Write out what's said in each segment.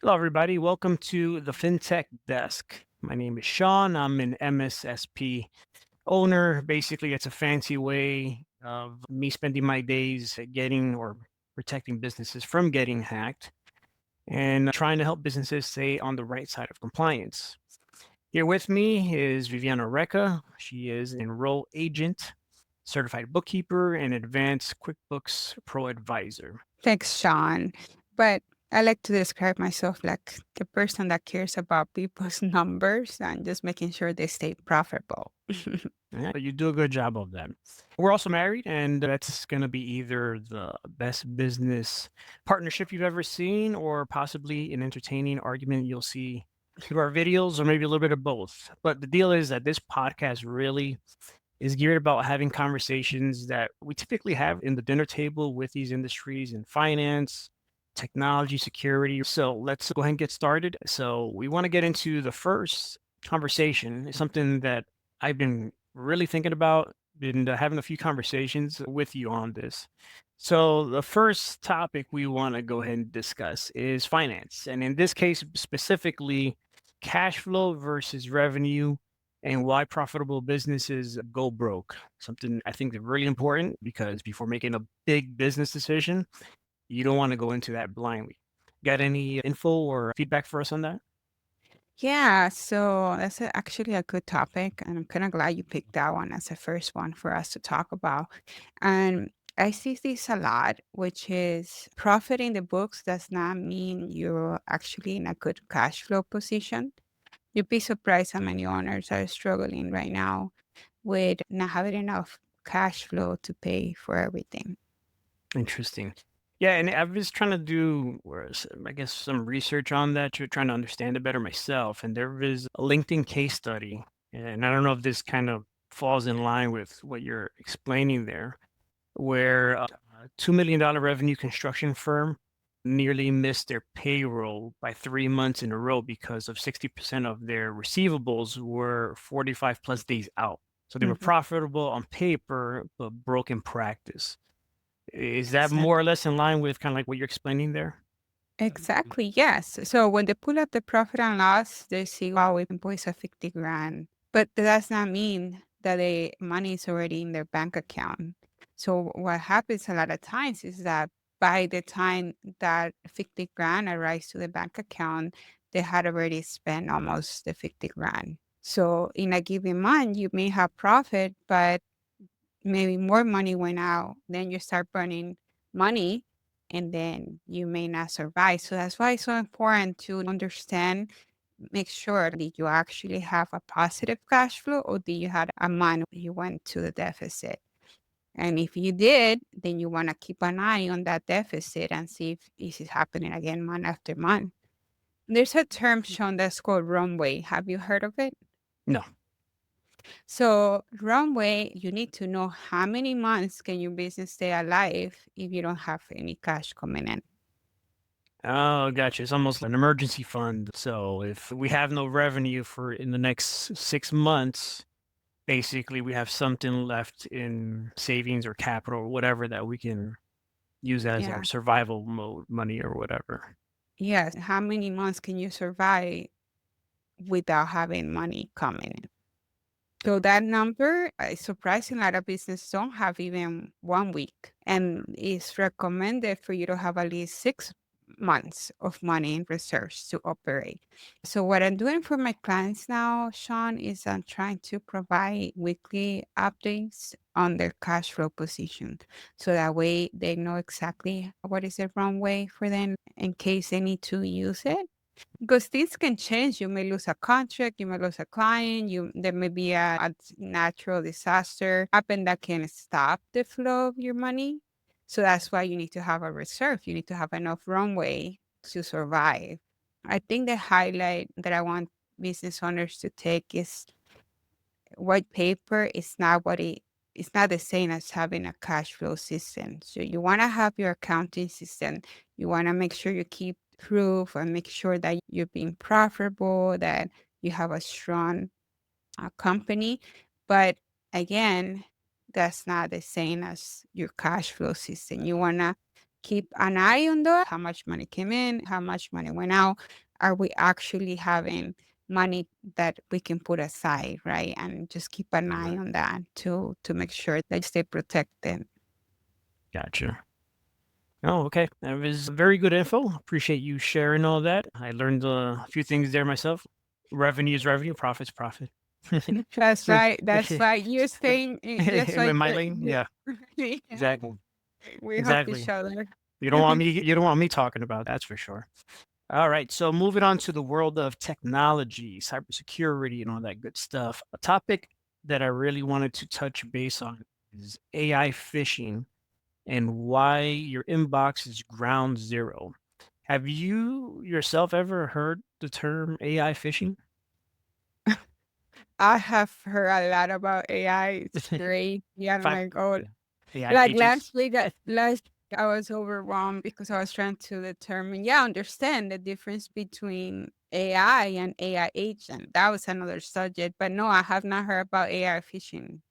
Hello, everybody. Welcome to the FinTech Desk. My name is Shawn. I'm an MSSP owner. Basically, it's a fancy way of me spending my days getting or protecting businesses from getting hacked and trying to help businesses stay on the right side of compliance. Here with me is Viviana Recca. She is an enroll agent, certified bookkeeper, and advanced QuickBooks Pro advisor. Thanks, Sean. But I like to describe myself like the person that cares about people's numbers and just making sure they stay profitable. Yeah, you do a good job of that. We're also married, and that's going to be either the best business partnership you've ever seen, or possibly an entertaining argument you'll see through our videos, or maybe a little bit of both. But the deal is that this podcast really is geared about having conversations that we typically have in the dinner table with these industries in finance, technology, security. So let's go ahead and get started. So we want to get into the first conversation. It's something that I've been really thinking about, been having a few conversations with you on this. So the first topic we want to go ahead and discuss is finance. And in this case, specifically, cash flow versus revenue and why profitable businesses go broke. Something I think is really important because before making a big business decision, you don't want to go into that blindly. Got any info or feedback for us on that? Yeah, so that's actually a good topic. And I'm kind of glad you picked that one as the first one for us to talk about. And I see this a lot, which is profiting the books does not mean you're actually in a good cash flow position. You'd be surprised how many owners are struggling right now with not having enough cash flow to pay for everything. Interesting. Yeah, and I was trying to do, I guess, some research on that, trying to understand it better myself. And there was a LinkedIn case study, and I don't know if this kind of falls in line with what you're explaining there, where a $2 million revenue construction firm nearly missed their payroll by 3 months in a row because of 60% of their receivables were 45 plus days out. So they were Mhm. profitable on paper, but broke in practice. Is that more or Exactly. less in line with kind of like what you're explaining there? Exactly. Yes. So when they pull up the profit and loss, they see, wow, we invoice a 50 grand. But that does not mean that the money is already in their bank account. So what happens a lot of times is that by the time that 50 grand arrives to the bank account, they had already spent almost the 50 grand. So in a given month, you may have profit, but maybe more money went out, then you start burning money and then you may not survive. So that's why it's so important to understand, make sure that you actually have a positive cash flow or do you had a month you went to the deficit. And if you did, then you want to keep an eye on that deficit and see if this is happening again month after month. There's a term shown that's called runway. Have you heard of it? No. So runway, you need to know how many months can your business stay alive if you don't have any cash coming in. Oh, gotcha. It's almost like an emergency fund. So if we have no revenue for in the next 6 months, basically we have something left in savings or capital or whatever that we can use as our Yeah. survival mode money or whatever. Yes. How many months can you survive without having money coming in? So that number is surprising. A lot of businesses don't have even 1 week, and it's recommended for you to have at least 6 months of money in reserves to operate. So what I'm doing for my clients now, Sean, is I'm trying to provide weekly updates on their cash flow position, so that way they know exactly what is the runway for them in case they need to use it because things can change. You may lose a contract, you may lose a client, there may be a natural disaster happen that can stop the flow of your money. So that's why you need to have a reserve. You need to have enough runway to survive. I think the highlight that I want business owners to take is white paper is not what it's not the same as having a cash flow system. So you want to have your accounting system. You want to make sure you keep proof and make sure that you're being profitable, that you have a strong company. But again, that's not the same as your cash flow system. You want to keep an eye on that. How much money came in, how much money went out. Are we actually having money that we can put aside, right? And just keep an eye Right. on that to make sure that you stay protected. Gotcha. Oh, okay. That was very good info. Appreciate you sharing all that. I learned a few things there myself. Revenue is revenue, profit's profit. That's So, right. That's right. You're staying. That's in right. my lane, yeah, Yeah. exactly, We help each exactly. other. You don't want me talking about that's for sure. All right, so moving on to the world of technology, cybersecurity, and all that good stuff. A topic that I really wanted to touch base on is AI phishing and why your inbox is ground zero. Have you yourself ever heard the term AI phishing? I have heard a lot about AI. It's great. Yeah, I'm Five, like, oh, yeah, AI like agents. last I was overwhelmed because I was trying to determine, yeah, understand the difference between AI and AI agent. That was another subject, but no, I have not heard about AI phishing.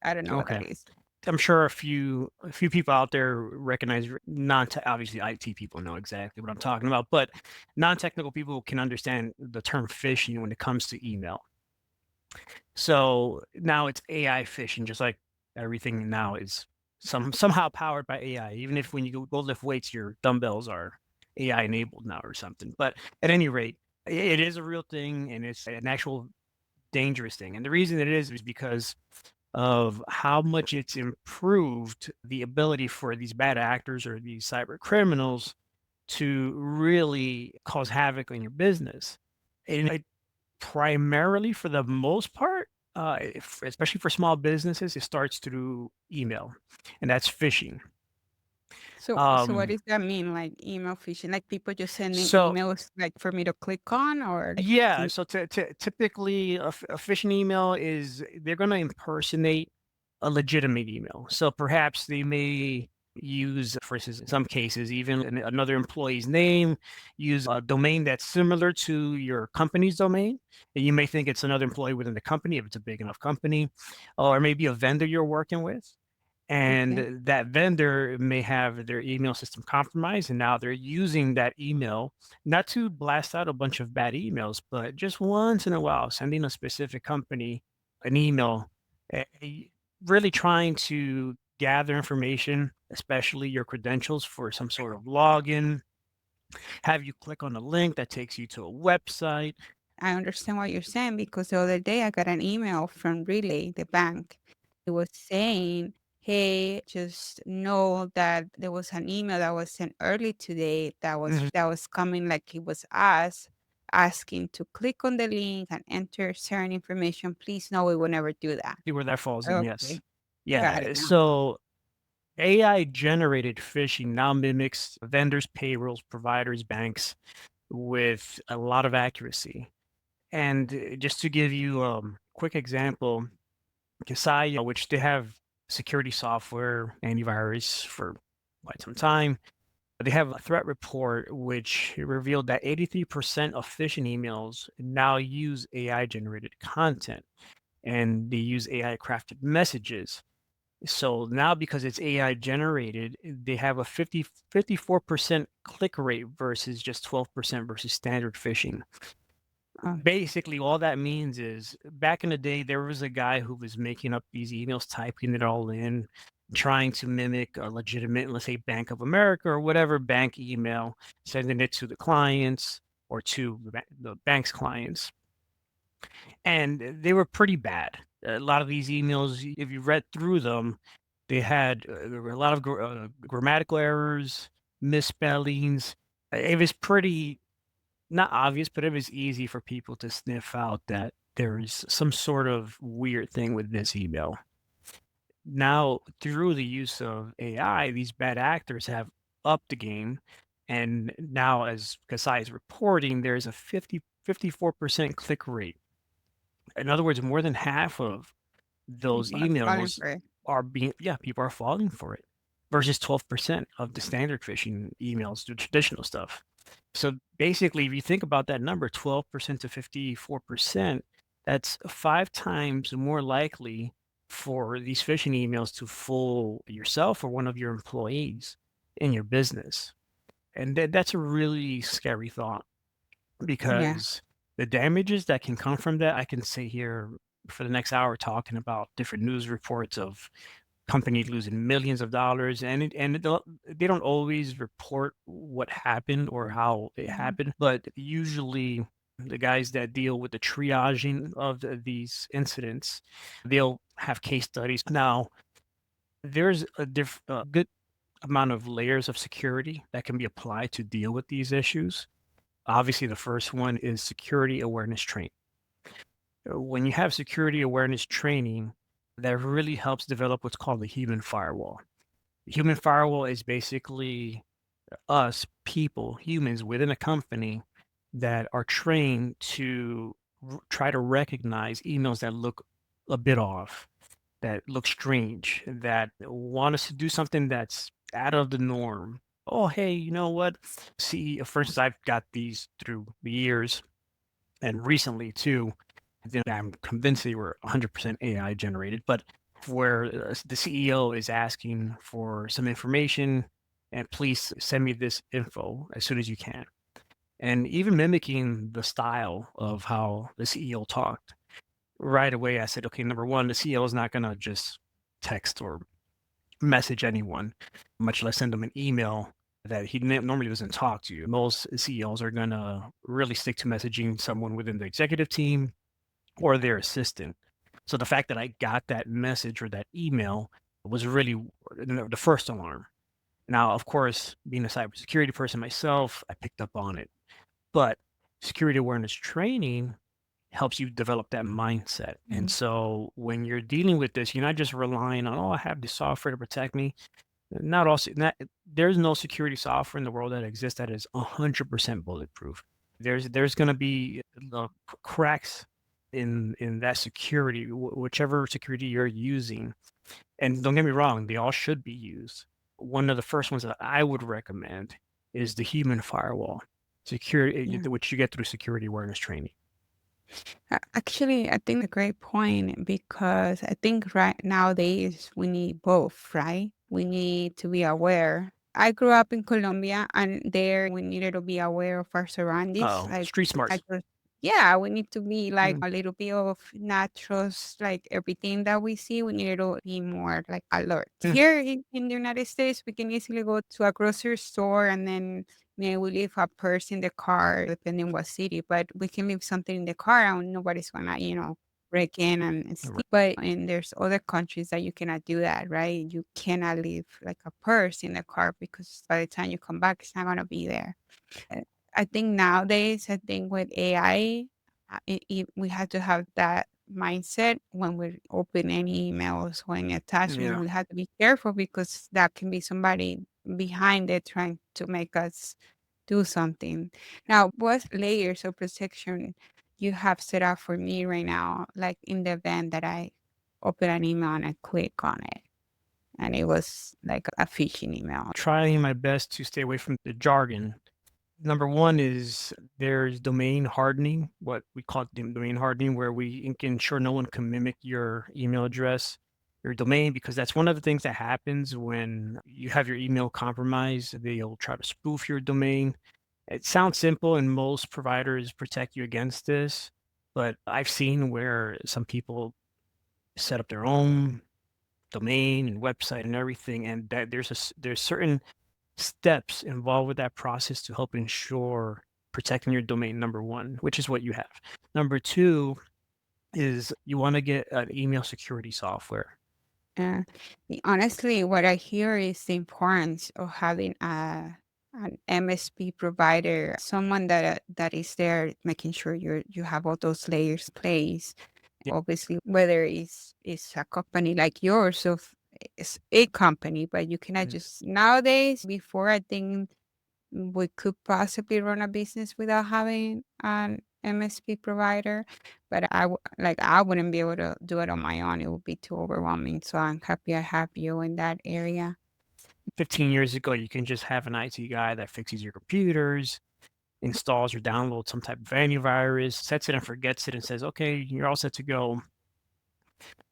I don't know what Okay. that is. I'm sure a few people out there recognize non obviously IT people know exactly what I'm talking about, but non-technical people can understand the term phishing when it comes to email. So now it's AI phishing, just like everything now is somehow powered by AI. Even if when you go lift weights, your dumbbells are AI enabled now or something. But at any rate, it is a real thing and it's an actual dangerous thing. And the reason it is because of how much it's improved the ability for these bad actors or these cyber criminals to really cause havoc on your business. And it primarily, for the most part, especially for small businesses, it starts through email, and that's phishing. So what Um, does that mean? Like email phishing? Like people just sending so emails like for me to click on or like yeah, can so typically a phishing email is they're going to impersonate a legitimate email. So perhaps they may use, for instance, in some cases, even another employee's name, use a domain that's similar to your company's domain. And you may think it's another employee within the company if it's a big enough company, or maybe a vendor you're working with. okay. And that vendor may have their email system compromised, and now they're using that email not to blast out a bunch of bad emails, but just once in a while, sending a specific company an email, really trying to gather information, especially your credentials for some sort of login, have you click on a link that takes you to a website. I understand what you're saying because the other day I got an email from Relay, the bank. It was saying, "Hey, just know that there was an email that was sent early today Mhm. that was coming like it was us asking to click on the link and enter certain information. Please know we will never do that." See where that falls in. Yes. Okay, got it Yeah. now. So AI generated phishing now mimics vendors, payrolls, providers, banks with a lot of accuracy. And just to give you a quick example, Kasai, which they have security software, antivirus for quite some time, they have a threat report which revealed that 83% of phishing emails now use AI generated content and they use AI crafted messages. So now because it's AI generated, they have a 54% click rate versus just 12% versus standard phishing. Oh, Basically, all that means is back in the day, there was a guy who was making up these emails, typing it all in, trying to mimic a legitimate, let's say Bank of America or whatever bank email, sending it to the clients or to the bank's clients. And they were pretty bad. A lot of these emails, if you read through them, they had there were a lot of grammatical errors, misspellings. It was pretty not obvious, but it was easy for people to sniff out that there is some sort of weird thing with this email. Now, through the use of AI, these bad actors have upped the game. And now, as Kasai is reporting, there's a 54% click rate. In other words, more than half of those people are falling emails for it. are being, yeah, people are falling for it versus 12% of the standard phishing emails, the traditional stuff. So basically, if you think about that number, 12% to 54%, that's 5 times more likely for these phishing emails to fool yourself or one of your employees. in your business. And that's a really scary thought Yeah. because the damages that can come from that, I can sit here for the next hour talking about different news reports of companies losing millions of dollars, and they don't always report what happened or how it Mhm. happened, but usually the guys that deal with the triaging of these incidents, they'll have case studies. Now, there's a good amount of layers of security that can be applied to deal with these issues. Obviously, the first one is security awareness training. When you have security awareness training, that really helps develop what's called the human firewall. The human firewall is basically us people, humans within a company that are trained to try to recognize emails that look a bit off, that look strange, that want us to do something that's out of the norm. Oh, hey, you know what? See, for instance, I've got these through the years and recently too. I'm convinced they were 100% AI generated, but where the CEO is asking for some information and please send me this info as soon as you can. And even mimicking the style of how the CEO talked. Right away, I said, okay, number one, the CEO is not going to just text or message anyone, much less send them an email that he normally doesn't talk to you. Most CEOs are going to really stick to messaging someone within the executive team or their assistant. So the fact that I got that message or that email was really the first alarm. Now, of course, being a cybersecurity person myself, I picked up on it. But security awareness training helps you develop that mindset. And Mhm. so when you're dealing with this, you're not just relying on, oh, I have this software to protect me. Not also not there's no security software in the world that exists that is 100% bulletproof. There's going to be cracks in that security, whichever security you're using. And don't get me wrong, they all should be used. One of the first ones that I would recommend is the human firewall, security, Yeah. which you get through security awareness training. Actually, I think a great point because I think right nowadays we need both, right? We need to be aware. I grew up in Colombia and there we needed to be aware of our surroundings. Oh, Like, street smarts. natural, yeah, we need to be like Mm, a little bit of naturals, like everything that we see, we need to be more like alert. mm, Here in the United States, we can easily go to a grocery store and then maybe we leave a purse in the car, depending what city, but we can leave something in the car and nobody's gonna, break in and steal. right. But and there's other countries that you cannot do that, right? You cannot leave like a purse in the car because by the time you come back, it's not gonna be there. Uh, I think nowadays, I think with AI, we have to have that mindset when we open any emails or any attachment. Yeah. We have to be careful because that can be somebody behind it trying to make us do something. Now, what layers of protection you have set up for me right now, like in the event that I open an email and I click on it and it was like a phishing email? Trying my best to stay away from the jargon. Number one is there's domain hardening, what we call domain hardening, where we can ensure no one can mimic your email address, your domain, because that's one of the things that happens when you have your email compromised. They'll try to spoof your domain. It sounds simple, and most providers protect you against this. But I've seen where some people set up their own domain and website and everything, and that there's certain steps involved with that process to help ensure protecting your domain, number one, which is what you have. Number two is you want to get an email security software. Uh, Honestly, what I hear is the importance of having an MSP provider, someone that is there making sure you have all those layers in place. Yeah. Obviously, whether it's a company like yours or it's a company, but you cannot Mm. just nowadays. Before, I think we could possibly run a business without having an MSP provider, but I wouldn't be able to do it on my own. It would be too overwhelming. So I'm happy I have you in that area. 15 years ago, you can just have an IT guy that fixes your computers, installs or downloads some type of antivirus, sets it and forgets it, and says, okay, you're all set to go.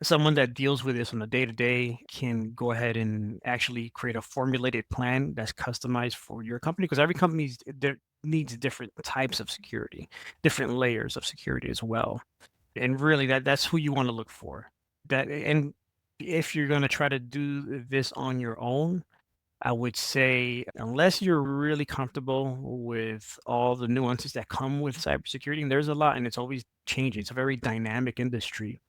Someone that deals with this on a day to day can go ahead and actually create a formulated plan that's customized for your company, because every company needs different types of security, different layers of security as well. And really, that's who you want to look for. And if you're going to try to do this on your own, I would say, unless you're really comfortable with all the nuances that come with cybersecurity, and there's a lot, and it's always changing. It's a very dynamic industry.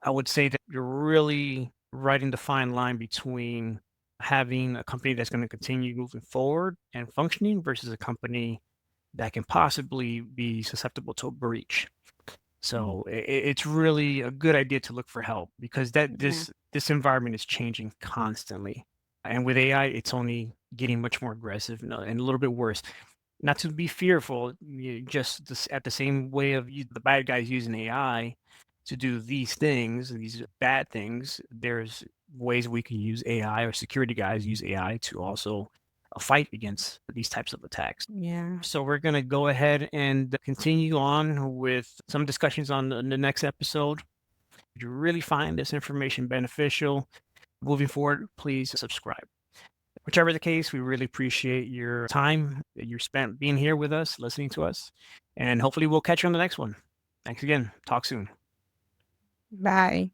I would say that you're really riding the fine line between having a company that's going to continue moving forward and functioning versus a company that can possibly be susceptible to a breach. Mm. So it's really a good idea to look for help, because that Yeah. this environment is changing constantly, and with AI, it's only getting much more aggressive and a little bit worse. Not to be fearful, just at the same way of the bad guys using AI to do these things, these bad things. There's ways we can use AI, or security guys use AI to also fight against these types of attacks. Yeah. So we're going to go ahead and continue on with some discussions on the next episode. If you really find this information beneficial moving forward, please subscribe. Whichever the case, we really appreciate your time that you spent being here with us, listening to us, and hopefully we'll catch you on the next one. Thanks again. Talk soon. Bye.